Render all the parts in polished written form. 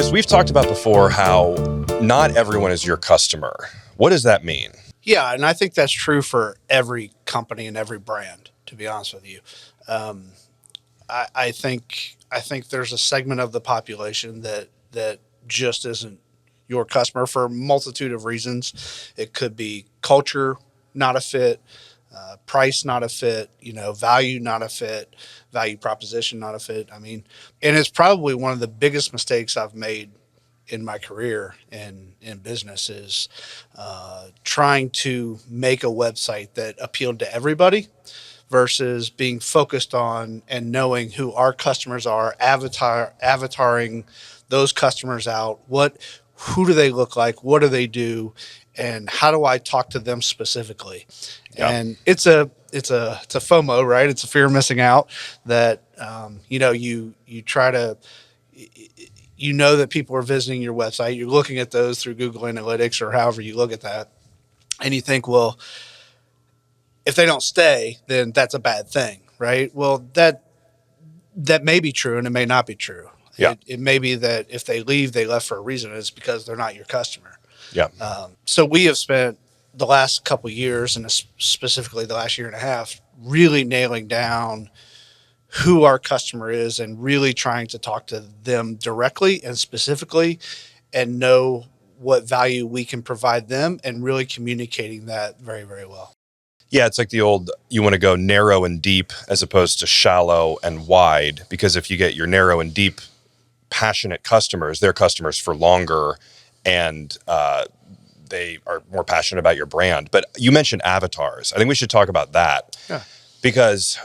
Chris, we've talked about before how not everyone is your customer. What does that mean? Yeah, and I think that's true for every company and every brand, to be honest with you. I think there's a segment of the population that just isn't your customer for a multitude of reasons. It could be culture not a fit, price not a fit, value not a fit, value proposition not a fit. I mean, and it's probably one of the biggest mistakes I've made in my career in business is trying to make a website that appealed to everybody versus being focused on and knowing who our customers are, avataring those customers out. Who do they look like? What do they do? And how do I talk to them specifically? Yeah. And it's a FOMO, right? It's a fear of missing out that, you try to, that people are visiting your website. You're looking at those through Google Analytics or however you look at that. And you think, well, if they don't stay, then that's a bad thing, right? Well, that may be true and it may not be true. Yeah. It may be that if they leave, they left for a reason. It's because they're not your customer. Yeah. So we have spent the last couple of years, and specifically the last year and a half, really nailing down who our customer is and really trying to talk to them directly and specifically and know what value we can provide them and really communicating that very, very well. Yeah, it's like the old, you want to go narrow and deep as opposed to shallow and wide, because if you get your narrow and deep, passionate customers, they're customers for longer and they are more passionate about your brand. But you mentioned avatars. I think we should talk about that. Yeah. Because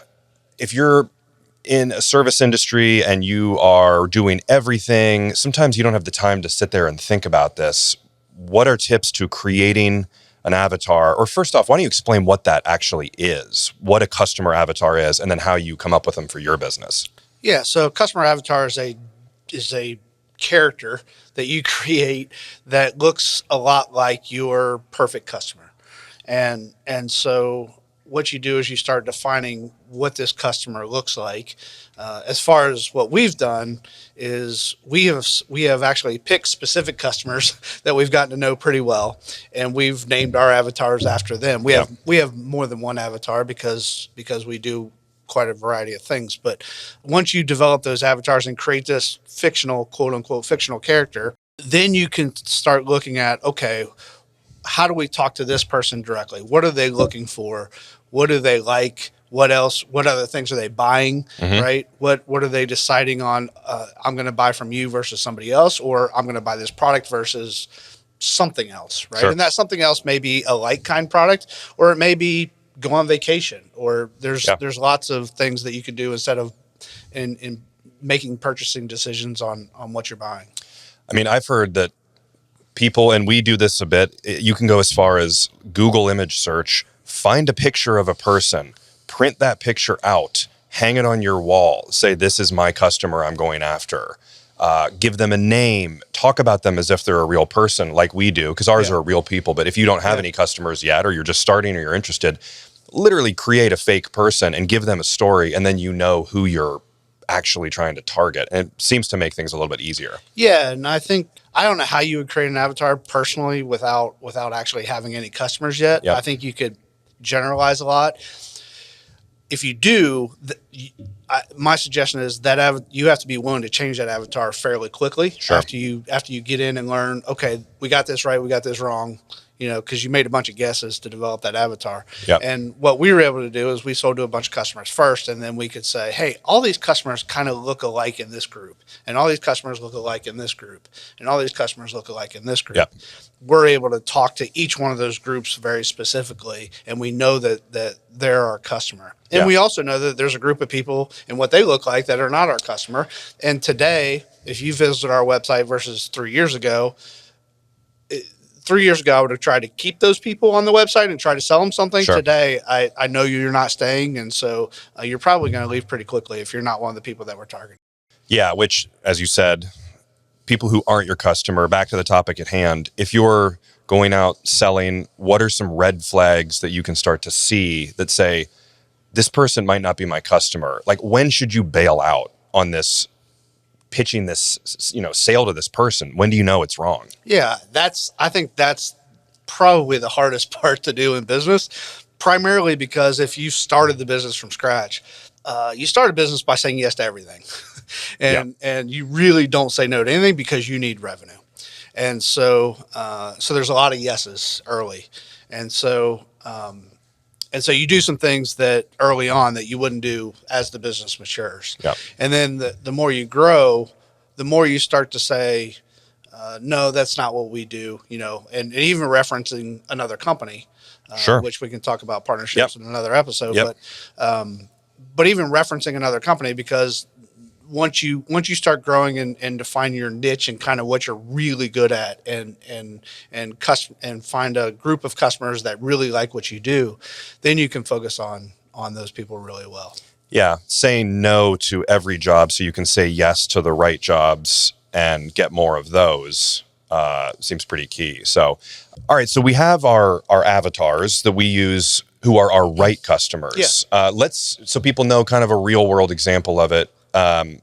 if you're in a service industry and you are doing everything, sometimes you don't have the time to sit there and think about this. What are tips to creating an avatar? Or first off, why don't you explain what that actually is, what a customer avatar is, and then how you come up with them for your business? Yeah, so customer avatar is a character that you create that looks a lot like your perfect customer. And so what you do is you start defining what this customer looks like. As far as what we've done is we have actually picked specific customers that we've gotten to know pretty well, and we've named our avatars after them. We have more than one avatar because we do quite a variety of things. But once you develop those avatars and create this fictional, quote unquote, fictional character, then you can start looking at, okay, how do we talk to this person directly? What are they looking for? What do they like? What else? What other things are they buying? Mm-hmm. Right? What are they deciding on? I'm going to buy from you versus somebody else, or I'm going to buy this product versus something else, right? Sure. And that something else may be a like kind product, or it may be go on vacation, or there's lots of things that you can do instead of in making purchasing decisions on what you're buying. I mean, I've heard that people, and we do this a bit, you can go as far as Google image search, find a picture of a person, print that picture out, hang it on your wall, say, this is my customer I'm going after. Give them a name, talk about them as if they're a real person like we do, because ours are real people. But if you don't have any customers yet, or you're just starting or you're interested, literally create a fake person and give them a story, and then you know who you're actually trying to target. And it seems to make things a little bit easier. Yeah, and I don't know how you would create an avatar personally without actually having any customers yet. Yep. I think you could generalize a lot. If you do, my suggestion is that you have to be willing to change that avatar fairly quickly. Sure. After you get in and learn, okay, we got this right, we got this wrong, because you made a bunch of guesses to develop that avatar. Yep. And what we were able to do is we sold to a bunch of customers first, and then we could say, hey, all these customers kind of look alike in this group, and all these customers look alike in this group, and all these customers look alike in this group. Yep. We're able to talk to each one of those groups very specifically, and we know that they're our customer. And we also know that there's a group of people and what they look like that are not our customer. And today, if you visit our website versus 3 years ago, 3 years ago, I would have tried to keep those people on the website and try to sell them something. Sure. Today, I know you're not staying, and so you're probably going to leave pretty quickly if you're not one of the people that we're targeting. Yeah, which, as you said, people who aren't your customer, back to the topic at hand, if you're going out selling, what are some red flags that you can start to see that say, this person might not be my customer? Like, when should you bail out on this pitching this, sale to this person? When do you know it's wrong? Yeah, I think that's probably the hardest part to do in business, primarily because if you started the business from scratch, you start a business by saying yes to everything. and you really don't say no to anything because you need revenue. And so there's a lot of yeses early. And so you do some things that early on that you wouldn't do as the business matures. Yeah. And then the more you grow, the more you start to say, no, that's not what we do, and even referencing another company, Sure. which we can talk about partnerships Yep. in another episode. Yep. But even referencing another company, because once you start growing and define your niche and kind of what you're really good at and find a group of customers that really like what you do, then you can focus on those people really well. Yeah. Saying no to every job so you can say yes to the right jobs and get more of those seems pretty key. So, all right. So we have our avatars that we use who are our right customers. Yeah. So people know kind of a real world example of it.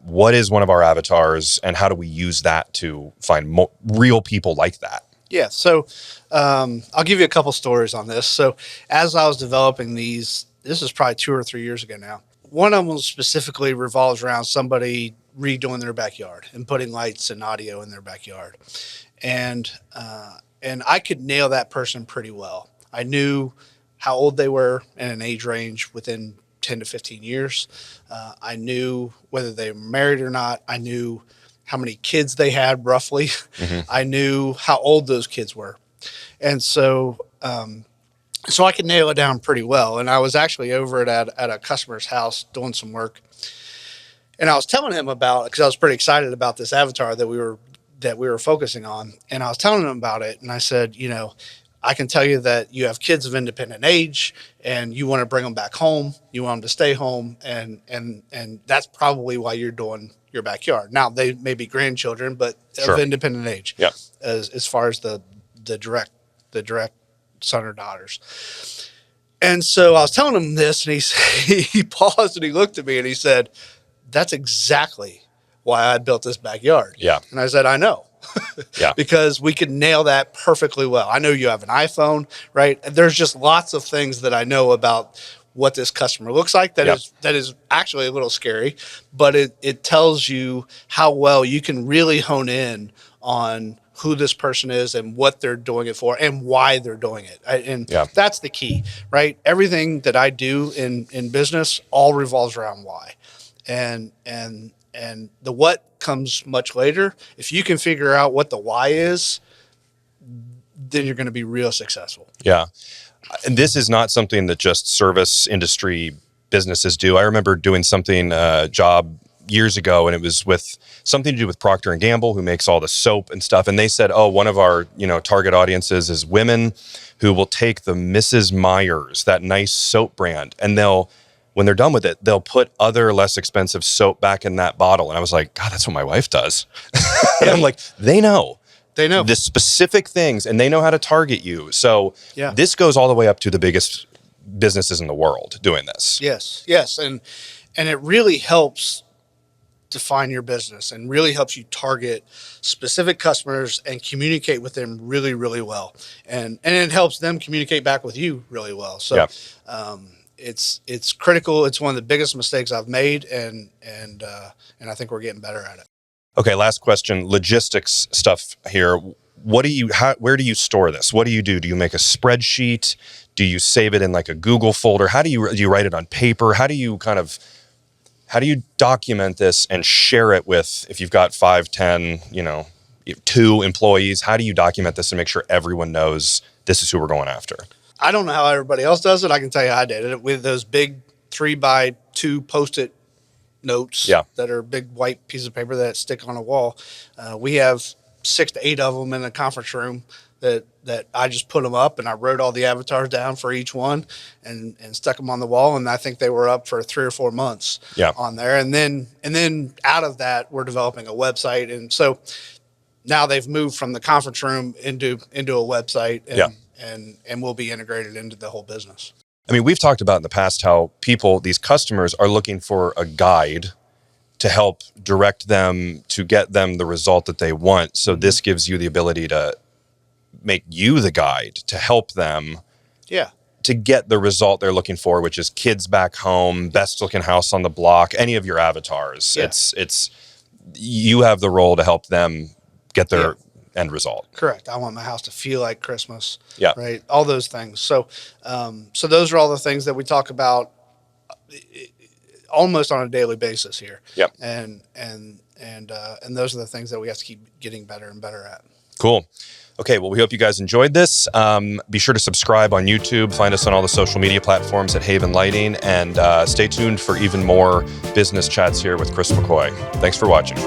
What is one of our avatars and how do we use that to find real people like that? Yeah. So I'll give you a couple stories on this. So as I was developing these, this is probably 2 or 3 years ago now. One of them specifically revolves around somebody redoing their backyard and putting lights and audio in their backyard. And I could nail that person pretty well. I knew how old they were and an age range within 10 to 15 years. I knew whether they were married or not. I knew how many kids they had roughly. Mm-hmm. I knew how old those kids were. And so I could nail it down pretty well. And I was actually over at a customer's house doing some work. And I was telling him about, because I was pretty excited about this avatar that we were focusing on. And I was telling him about it. And I said, I can tell you that you have kids of independent age and you want to bring them back home. You want them to stay home. And that's probably why you're doing your backyard. Now they may be grandchildren, but Sure. of independent age. Yeah. As far as the direct son or daughters. And so I was telling him this and he paused and he looked at me and he said, that's exactly why I built this backyard. Yeah. And I said, I know. Yeah. Because we could nail that perfectly well. I know you have an iPhone, right? There's just lots of things that I know about what this customer looks like that is actually a little scary, but it tells you how well you can really hone in on who this person is and what they're doing it for and why they're doing it. And that's the key, right? Everything that I do in business all revolves around why. And the what comes much later. If you can figure out what the why is, then you're going to be real successful. Yeah. And this is not something that just service industry businesses do. I remember doing something, job years ago, and it was with something to do with Procter & Gamble, who makes all the soap and stuff. And they said, one of our, target audiences is women who will take the Mrs. Meyer's, that nice soap brand, and when they're done with it, they'll put other less expensive soap back in that bottle. And I was like, God, that's what my wife does. And I'm like, they know the specific things and they know how to target you. So this goes all the way up to the biggest businesses in the world doing this. Yes. And it really helps define your business and really helps you target specific customers and communicate with them really, really well. And it helps them communicate back with you really well. So, it's critical. It's one of the biggest mistakes I've made, and I think we're getting better at it. Okay, last question. Logistics stuff here. Where do you store this? What do you do? Do you make a spreadsheet? Do you save it in like a Google folder? Do you write it on paper? How do you document this and share it with, if you've got 5, 10, 2 employees? How do you document this and make sure everyone knows this is who we're going after? I don't know how everybody else does it. I can tell you I did it with those big 3x2 Post-it notes that are big white pieces of paper that stick on a wall. We have 6 to 8 of them in the conference room that I just put them up, and I wrote all the avatars down for each one and stuck them on the wall. And I think they were up for 3 or 4 months on there. And then out of that, we're developing a website. And so now they've moved from the conference room into a website and will be integrated into the whole business. I mean, we've talked about in the past how these customers are looking for a guide to help direct them to get them the result that they want. So this gives you the ability to make you the guide to help them Yeah. to get the result they're looking for, which is kids back home, best looking house on the block, any of your avatars. Yeah. It's you have the role to help them get their end result. Correct. I want my house to feel like Christmas. Yeah. Right. All those things. So, so those are all the things that we talk about almost on a daily basis here. Yep. And those are the things that we have to keep getting better and better at. Cool. Okay, well, we hope you guys enjoyed this. Be sure to subscribe on YouTube. Find us on all the social media platforms at Haven Lighting. And stay tuned for even more business chats here with Chris McCoy. Thanks for watching.